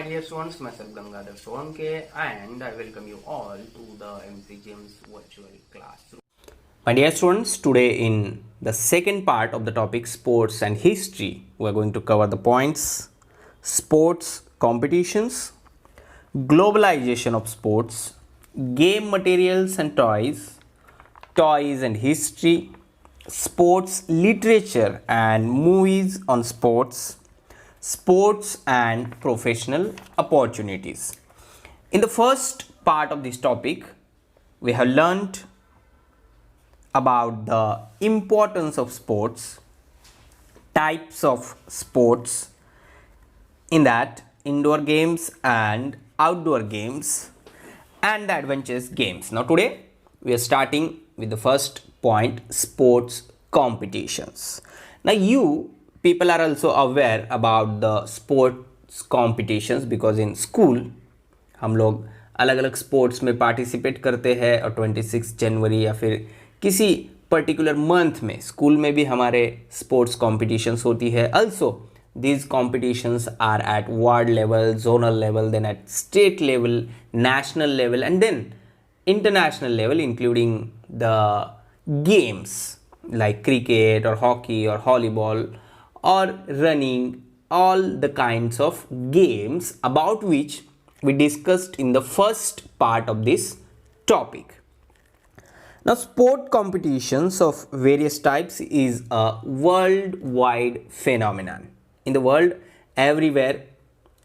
dear students, myself Gangadhar Solanke, and I welcome you all to the MCGM's virtual classroom. My dear students, today in the second part of the topic sports and history, we are going to cover the points sports competitions, globalization of sports, game materials and toys, toys and history, sports literature and movies on sports, sports and professional opportunities. In the first part of this topic, we have learned about the importance of sports, types of sports, in that indoor games and outdoor games, and the adventurous games. Now today we are starting with the first point, sports competitions. Now you people are also aware about the sports competitions because in school हम लोग अलग अलग sports में participate करते हैं और 26 जनवरी या फिर किसी पर्टिकुलर मंथ में स्कूल में भी हमारे स्पोर्ट्स कॉम्पिटिशन्स होती है. Also these competitions are at world level, zonal level, then at state level, national level, and then international level, including the games like cricket or hockey or volleyball or running, all the kinds of games about which we discussed in the first part of this topic. Now, sport competitions of various types is a worldwide phenomenon. In the world, everywhere,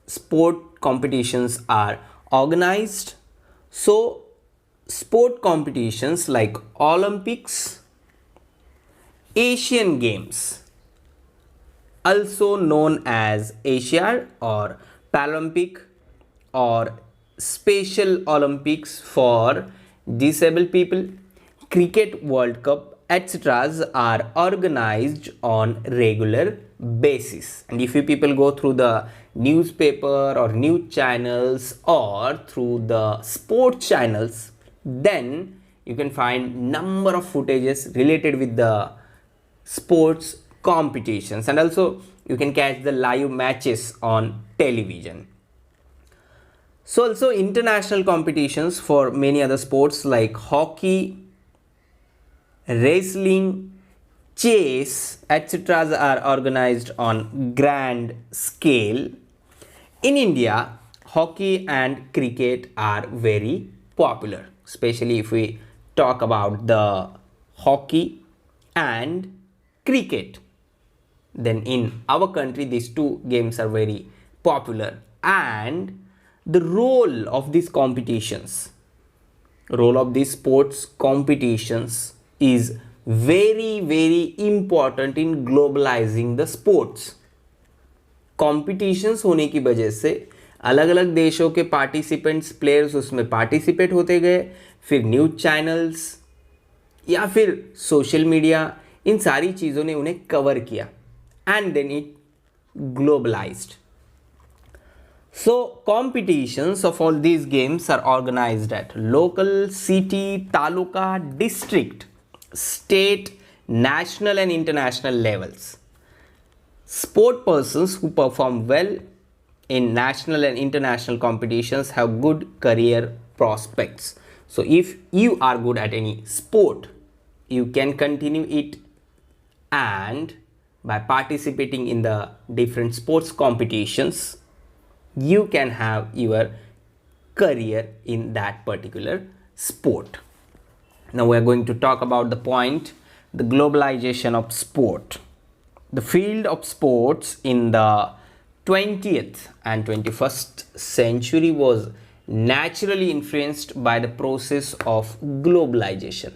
sport competitions are organized. So, sport competitions like Olympics, Asian Games, also known as Asiad or Paralympic or Special Olympics for disabled people, Cricket World Cup, etc. are organized on regular basis. And if you people go through the newspaper or news channels or through the sport channels, then you can find number of footages related with the sports competitions, and also you can catch the live matches on television. So also international competitions for many other sports like hockey, wrestling, chess, etc. are organized on grand scale. In India, hockey and cricket are very popular, especially if we talk about the hockey and cricket. Then in our country, these two games are very popular, and the role of these competitions, role of these sports competitions is very important in globalizing the sports. Competitions होने की वजह से अलग अलग देशों के participants players उसमें participate होते गए, फिर न्यूज़ चैनल्स या फिर सोशल मीडिया, इन सारी चीज़ों ने उन्हें कवर किया, and then it globalized. So competitions of all these games are organized at local, city, taluka, district, state, national and international levels. Sport persons who perform well in national and international competitions have good career prospects. So if you are good at any sport, you can continue it, and by participating in the different sports competitions, you can have your career in that particular sport. Now we are going to talk about the point, the globalization of sport. The field of sports in the 20th and 21st century was naturally influenced by the process of globalization.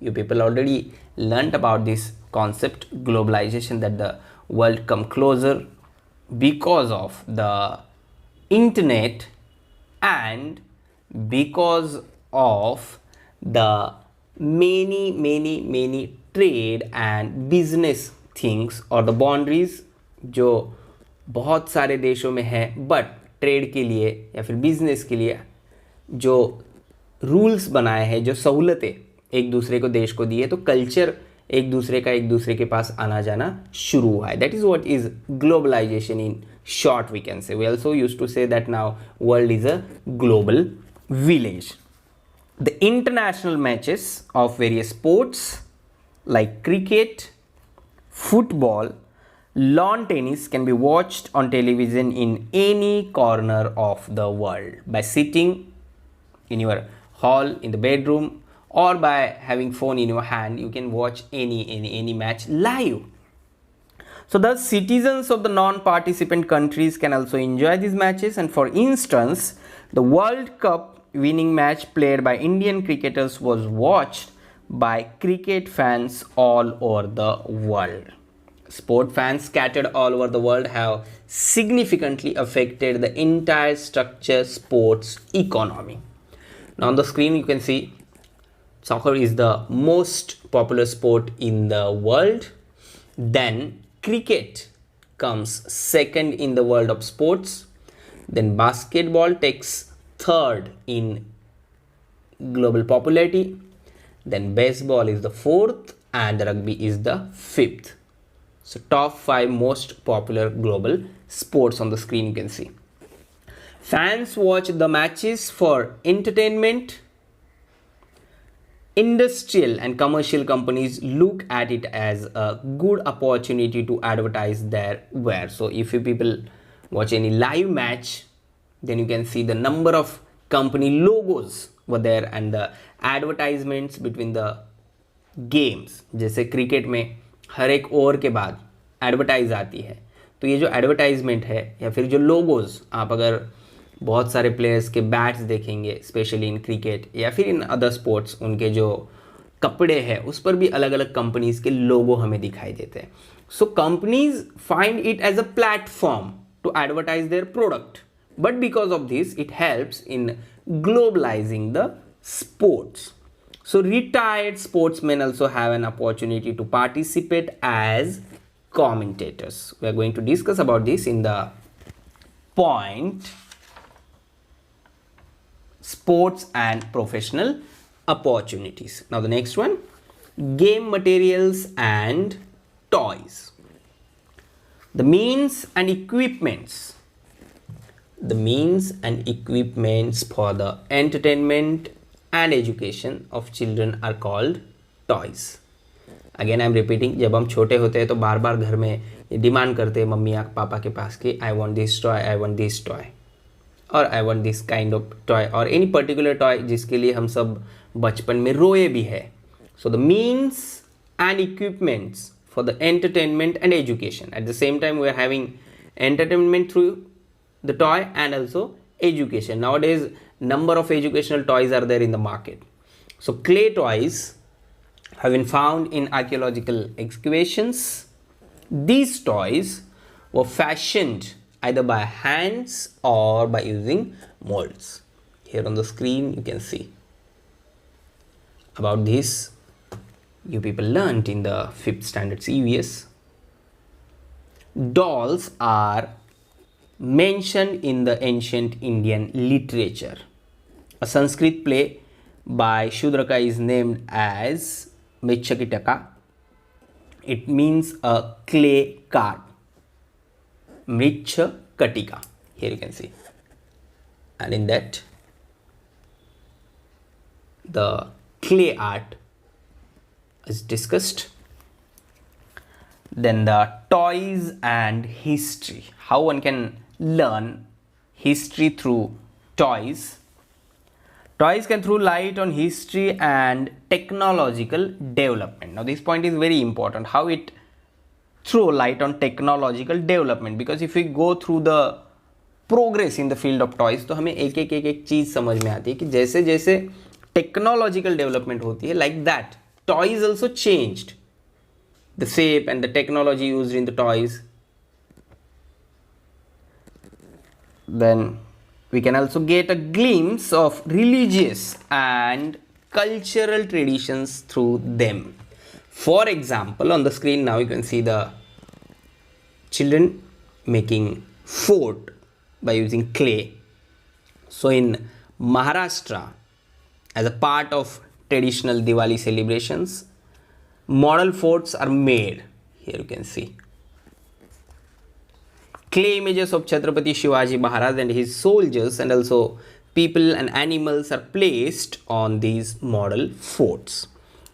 You people already learnt about this concept, globalization, that the world come closer because of the internet and because of the many trade and business things or the boundaries जो बहुत सारे देशों में है, but trade के लिए या फिर बिजनेस के लिए जो रूल्स बनाए हैं, जो सहूलतें एक दूसरे को देश को दी है, तो कल्चर एक दूसरे का एक दूसरे के पास आना जाना शुरू हुआ है. That is what is globalization in short we can say. We also use to say that now world is a global village. The international matches of various sports like cricket, football, lawn tennis can be watched on television in any corner of the world by sitting in your hall, in the bedroom, or by having phone in your hand. You can watch any match live. So the citizens of the non-participant countries can also enjoy these matches. And for instance, the World Cup winning match played by Indian cricketers was watched by cricket fans all over the world. Sport fans scattered all over the world have significantly affected the entire structure sports economy. Now on the screen you can see soccer is the most popular sport in the world. Then cricket comes second in the world of sports. Then basketball takes third in global popularity. Then baseball is the fourth and rugby is the fifth. So top 5 most popular global sports on the screen you can see. Fans watch the matches for entertainment. Industrial and commercial companies look at it as a good opportunity to advertise their wares. So if you people watch any live match, then you can see the number of company logos were there and the advertisements between the games. जैसे cricket में हर एक over के बाद advertise आती है, तो ये जो एडवर्टाइजमेंट है या फिर जो लोगोज, आप अगर बहुत सारे प्लेयर्स के बैट्स देखेंगे स्पेशली इन क्रिकेट या फिर इन अदर स्पोर्ट्स, उनके जो कपड़े हैं उस पर भी अलग अलग कंपनीज के लोगो हमें दिखाई देते हैं. So companies find it as a platform to advertise their product. But because of this, it helps in globalizing the sports. So retired sportsmen also have an opportunity to participate as commentators. We are going to discuss about this in the point sports and professional opportunities. Now the next one, game materials and toys. The means and equipments for the entertainment and education of children are called toys. Again I am repeating, जब हम छोटे होते हैं तो बार बार घर में demand करते हैं मम्मी या पापा के पास कि I want this toy, I want this toy, और I want this kind of toy, और any particular toy जिसके लिए हम सब बचपन में रोए भी है. So the means and equipments for the entertainment and education. At the same time we are having entertainment through the toy and also education. Nowadays number of educational toys are there in the market. So clay toys have been found in archaeological excavations. These toys were fashioned either by hands or by using molds. Here on the screen you can see about this. You people learnt in the 5th standard CVS. Dolls are mentioned in the ancient Indian literature. A Sanskrit play by Shudraka is named as Mechakitaka. It means a clay card. Mrichakatika. Here you can see. And in that, the clay art is discussed. Then the toys and history. How one can learn history through toys. Toys can throw light on history and technological development. Now this point is very important, how it throw light on technological development, because if we go through the progress in the field of toys तो हमें एक एक चीज़ समझ में आती है कि जैसे जैसे technological development होती है, like that toys also changed the shape and the technology used in the toys. Then we can also get a glimpse of religious and cultural traditions through them. For example, on the screen now you can see the children making fort by using clay. So in Maharashtra, as a part of traditional Diwali celebrations, model forts are made. Here you can see clay images of Chhatrapati Shivaji Maharaj and his soldiers, and also people and animals are placed on these model forts.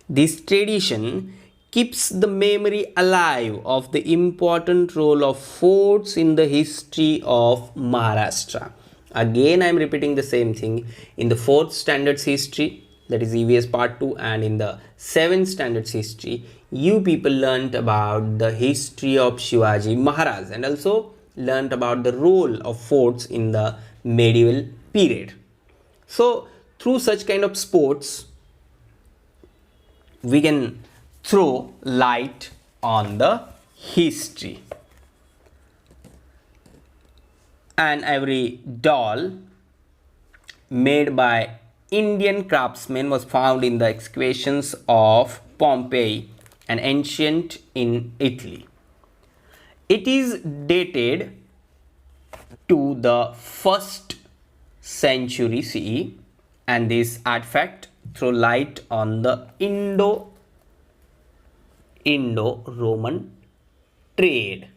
This tradition keeps the memory alive of the important role of forts in the history of Maharashtra. Again, I am repeating the same thing. In the 4th standards history, that is EVS part 2, and in the 7th standards history, you people learnt about the history of Shivaji Maharaj and also learnt about the role of forts in the medieval period. So through such kind of sports, we can throw light on the history. An ivory doll made by Indian craftsmen was found in the excavations of Pompeii, an ancient in Italy. It is dated to the 1st century CE, and this artifact throw light on the Indo-Roman trade.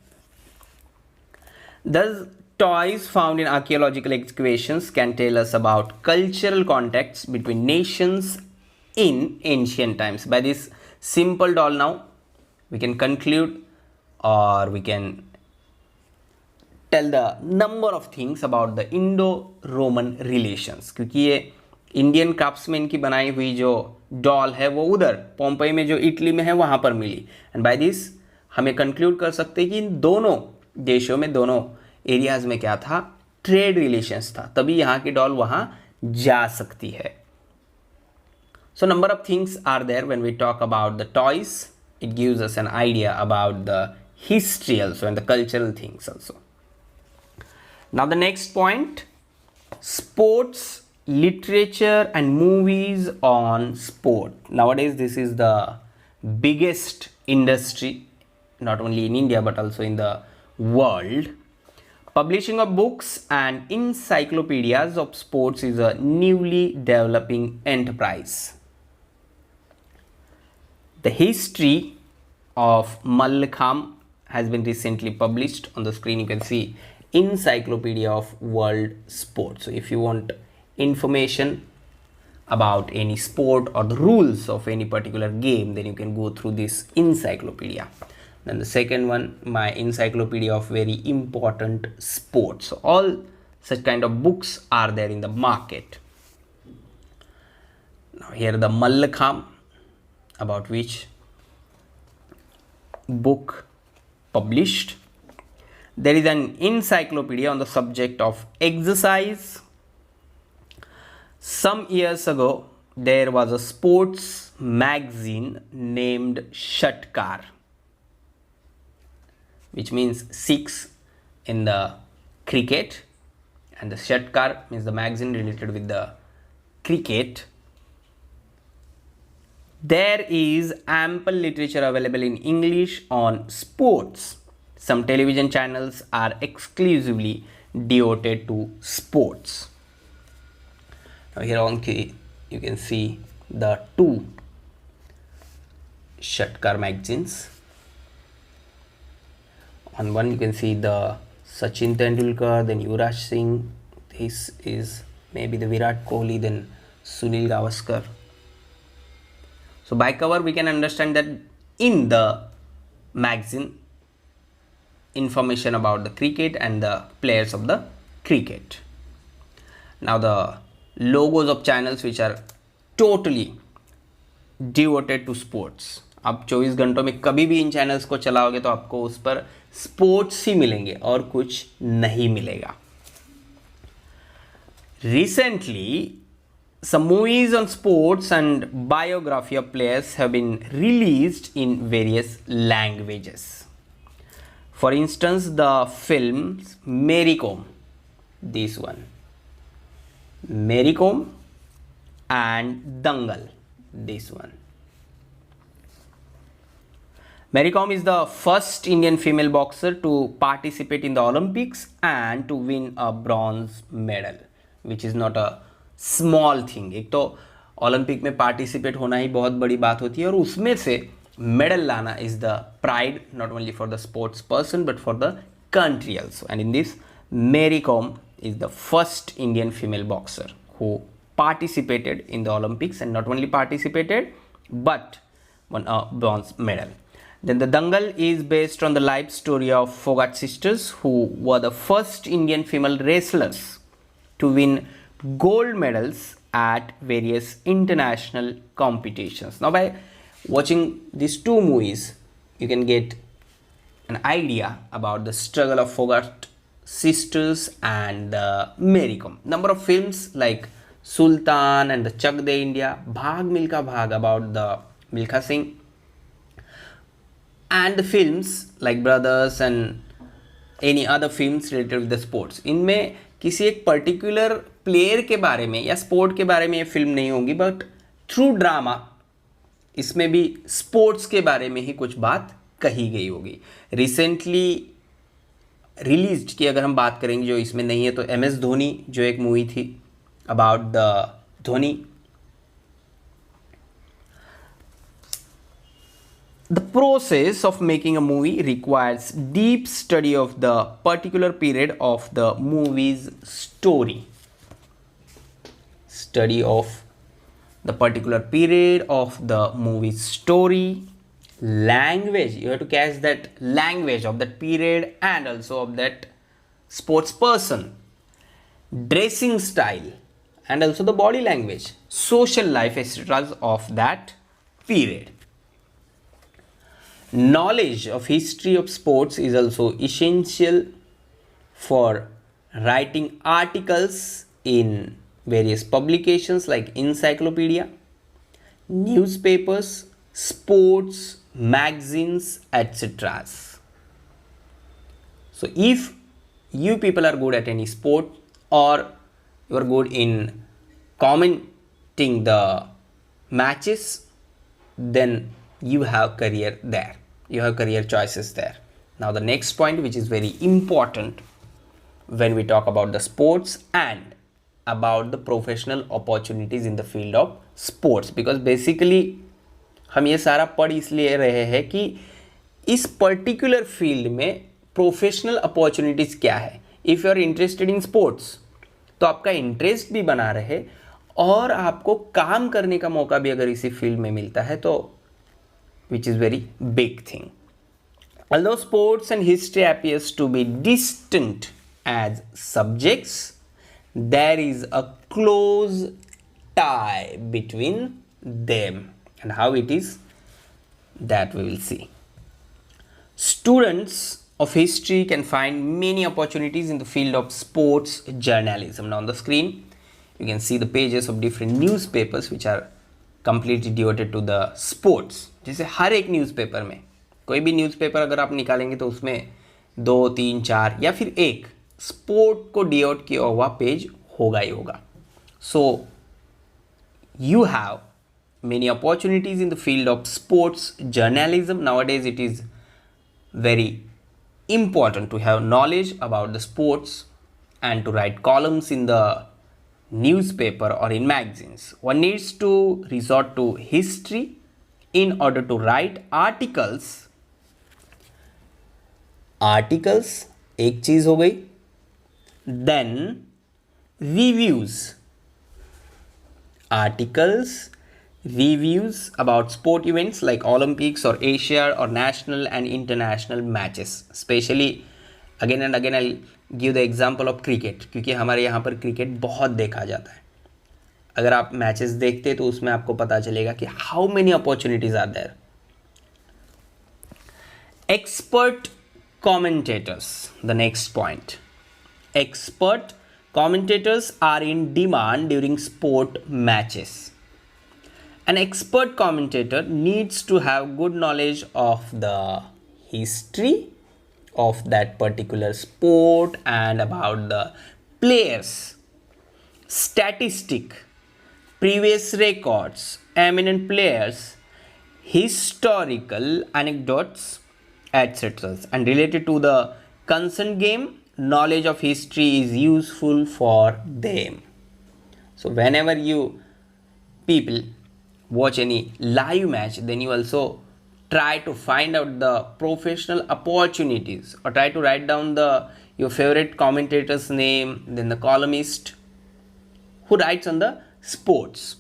Thus, toys found in archaeological excavations can tell us about cultural contacts between nations in ancient times. By this simple doll now, we can conclude, or we can tell the number of things about the Indo-Roman relations, क्योंकि ये Indian craftsman की बनाई हुई जो doll है वो उधर Pompey में जो इटली में है वहाँ पर मिली. एंड बाय दिस हमें कंक्लूड कर सकते हैं कि इन दोनों देशों में, दोनों एरियाज में क्या था, ट्रेड रिलेशंस था, तभी यहाँ की डॉल वहाँ जा सकती है. So number of things are there when we talk about the toys. It gives us an idea about the history also and the cultural things also. Now the next point, sports, literature and movies on sport. Nowadays this is the biggest industry, not only in India but also in the world. Publishing of books and encyclopedias of sports is a newly developing enterprise. The history of Mallakhamb has been recently published. On the screen you can see Encyclopedia of World Sport. So if you want information about any sport or the rules of any particular game, then you can go through this encyclopedia. Then the second one, my encyclopedia of very important sports. So all such kind of books are there in the market. Now here the Mallakhamb, about which book published. There is an encyclopedia on the subject of exercise. Some years ago, there was a sports magazine named Shatkar, which means 6 in the cricket, and the Shatkar means the magazine related with the cricket. There is ample literature available in English on sports. Some television channels are exclusively devoted to sports. Now here on key, you can see the 2 Shatkar magazines. On one you can see the Sachin Tendulkar, then Yuvraj Singh. This is maybe the Virat Kohli, then Sunil Gavaskar. So by cover we can understand that in the magazine information about the cricket and the players of the cricket. Now the logos of channels which are totally devoted to sports. आप 24 घंटों में कभी भी इन channels को चलाओगे तो आपको उस पर स्पोर्ट्स ही मिलेंगे और कुछ नहीं मिलेगा. Recently, some movies on sports and biography of players have been released in various languages. For instance, the films Mary Kom, this one, Mary Kom, and Dangal, this one. Mary Kom is the first Indian female boxer to participate in the Olympics and to win a bronze medal, which is not a small thing. एक तो Olympic में participate होना ही बहुत बड़ी बात होती है और उसमें से medal lana is the pride not only for the sports person but for the country also. And in this, Mary Kom is the first Indian female boxer who participated in the Olympics, and not only participated but won a bronze medal. Then the Dangal is based on the life story of Fogart sisters, who were the first Indian female wrestlers to win gold medals at various international competitions. Now, by watching these two movies, you can get an idea about the struggle of Fogart sisters and Mary Kom. Number of films like Sultan and the Chak De India, Bhag Milka Bhag about the Milkha Singh, and the films like Brothers and any other films related with the sports. इनमें किसी एक particular player के बारे में या sport के बारे में ये फिल्म नहीं होगी, बट थ्रू ड्रामा इसमें भी स्पोर्ट्स के बारे में ही कुछ बात कही गई होगी. रिसेंटली रिलीज्ड की अगर हम बात करेंगे जो इसमें नहीं है, तो MS धोनी जो एक मूवी थी about the Dhoni. The process of making a movie requires deep study of the particular period of the movie's story. Study of the particular period of the movie's story. Language, you have to catch that language of that period and also of that sports person. Dressing style and also the body language. Social life, etc. of that period. Knowledge of history of sports is also essential for writing articles in various publications like encyclopedia, newspapers, sports, magazines, etc. So if you people are good at any sport or you are good in commenting the matches, then you have career there. You have career choices there. Now the next point, which is very important when we talk about the sports and about the professional opportunities in the field of sports, because basically हम ये सारा पढ़ इसलिए रहे हैं कि इस particular field में प्रोफेशनल अपॉर्चुनिटीज़ क्या है. If you are interested in sports, तो आपका इंटरेस्ट भी बना रहे और आपको काम करने का मौका भी अगर इसी फील्ड में मिलता है, तो which is very big thing. Although sports and history appears to be distant as subjects, there is a close tie between them, and how it is, that we will see. Students of history can find many opportunities in the field of sports journalism. Now on the screen you can see the pages of different newspapers which are completely devoted to the sports. जैसे हर एक newspaper में, कोई भी newspaper अगर आप निकालेंगे तो उसमें 2, 3, 4 या फिर एक स्पोर्ट को डिवोट किया हुआ पेज होगा ही होगा. So you have many opportunities in the field of sports journalism. Nowadays it is very important to have knowledge about the sports and to write columns in the newspaper or in magazines. One needs to resort to history in order to write articles. Articles एक चीज हो गई. Then reviews. Articles, reviews about sport events like Olympics or Asia or national and international matches. Especially again and again I'll give the example of cricket, क्योंकि हमारे यहाँ पर cricket बहुत देखा जाता है. अगर आप मैचेस देखते तो उसमें आपको पता चलेगा कि how many opportunities are there. Expert commentators, the next point. Expert commentators are in demand during sport matches. An expert commentator needs to have good knowledge of the history of that particular sport and about the players, statistic, previous records, eminent players, historical anecdotes, etc. And related to the concerned game, knowledge of history is useful for them. So whenever you people watch any live match, then you also try to find out the professional opportunities, or try to write down your favorite commentator's name, then the columnist who writes on the sports.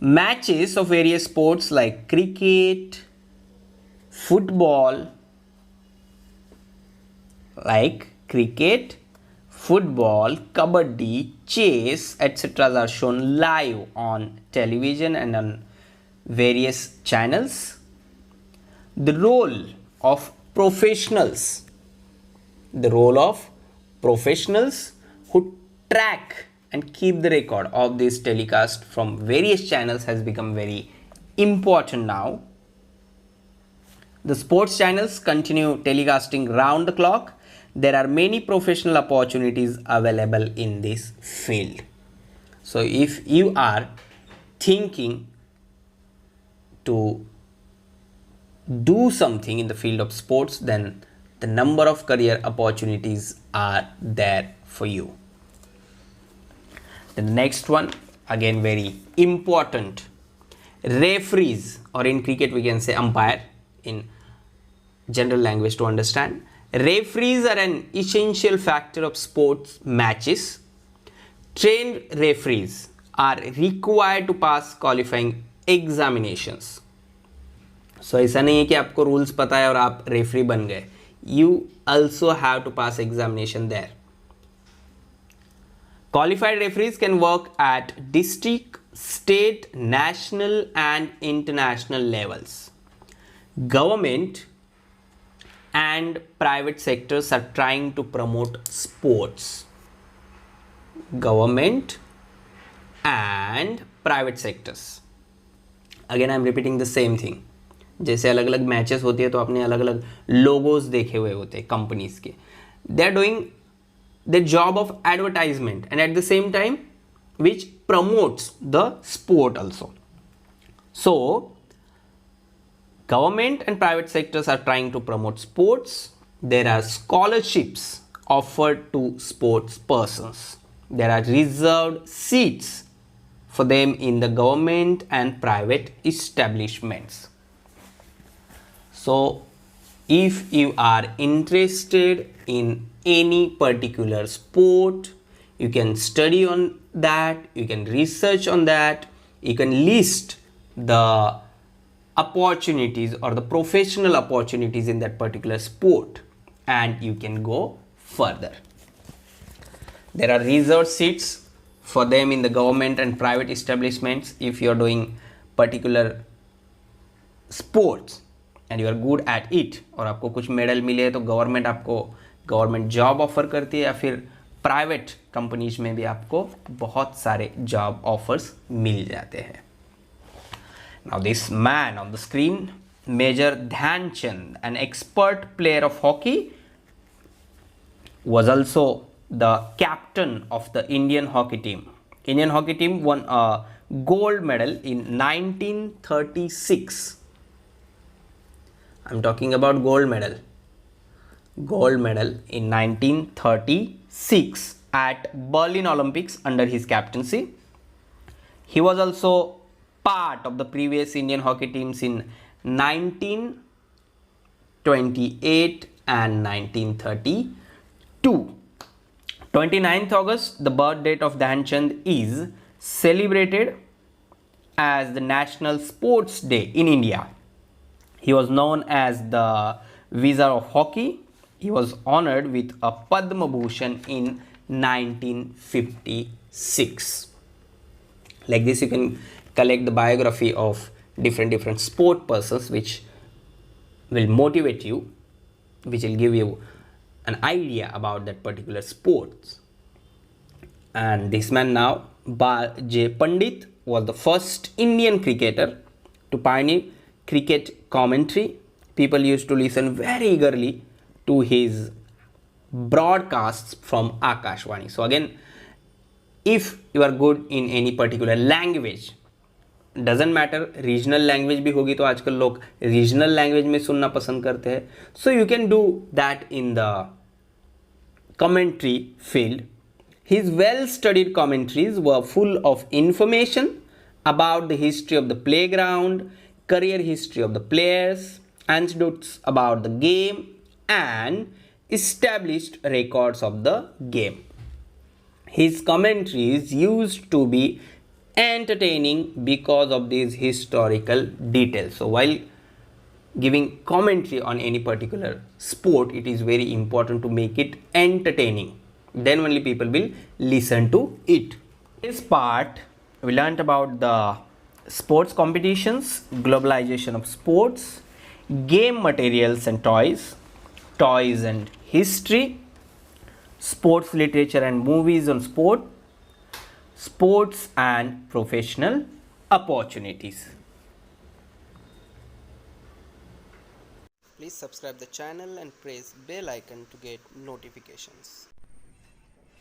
Matches of various sports like cricket, football, kabaddi, chess, etc. are shown live on television and on various channels. The role of professionals who track and keep the record of this telecast from various channels has become very important now. The sports channels continue telecasting round the clock. There are many professional opportunities available in this field. So if you are thinking to do something in the field of sports, then the number of career opportunities are there for you. The next one, again very important, referees, or in cricket we can say umpire in general language to understand. Referees are an essential factor of sports matches. Trained referees are required to pass qualifying examinations. So ऐसा नहीं है कि आपको rules पता है और आप referee बन गए. You also have to pass examination there. Qualified referees can work at district, state, national and international levels. Government and private sectors are trying to promote sports. Government and private sectors. Again I am repeating the same thing. जैसे अलग अलग matches होती है तो आपने अलग अलग logos देखे हुए होते हैं कंपनीज के. They are doing the job of advertisement and at the same time which promotes the sport also. So government and private sectors are trying to promote sports. There are scholarships offered to sports persons. There are reserved seats for them in the government and private establishments. So if you are interested in any particular sport, you can study on that, you can research on that, you can list the opportunities or the professional opportunities in that particular sport, and you can go further. There are reserved seats for them in the government and private establishments. If you are doing particular sports and you are good at it, और आपको कुछ medal मिले तो government आपको government job offer करती है, या फिर प्राइवेट कंपनीज में भी आपको बहुत सारे जॉब ऑफर्स मिल जाते हैं. Now this man on the screen, Major Dhyan Chand, an expert player of hockey, was also the captain of the Indian hockey team. Indian hockey team won a gold medal in 1936. I'm talking about gold medal. Gold medal in 1936 at Berlin Olympics under his captaincy. He was also part of the previous Indian hockey teams in 1928 and 1932. 29th August, the birth date of Dhyan Chand, is celebrated as the National Sports Day in India. He was known as the Wizard of Hockey. He was honored with a Padma Bhushan in 1956. Like this, you can collect the biography of different sport persons, which will motivate you, which will give you an idea about that particular sports. And this man now, Bal J. Pandit, was the first Indian cricketer to pioneer cricket commentary. People used to listen very eagerly to his broadcasts from Akashvani. So again, if you are good in any particular language, doesn't matter, regional language भी होगी तो आजकल लोग regional language में सुनना पसंद करते हैं. So you can do that in the commentary field. His well studied commentaries were full of information about the history of the playground, career history of the players, anecdotes about the game, and established records of the game. His commentaries used to be entertaining because of these historical details. So while giving commentary on any particular sport, it is very important to make it entertaining. Then only people will listen to it. This part we learnt about the sports competitions, globalization of sports, game materials and toys, toys and history, sports literature and movies on sport, sports and professional opportunities. Please subscribe the channel and press bell icon to get notifications.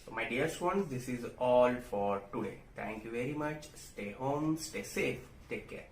So my dear ones, this is all for today. Thank you very much. Stay home, stay safe, take care.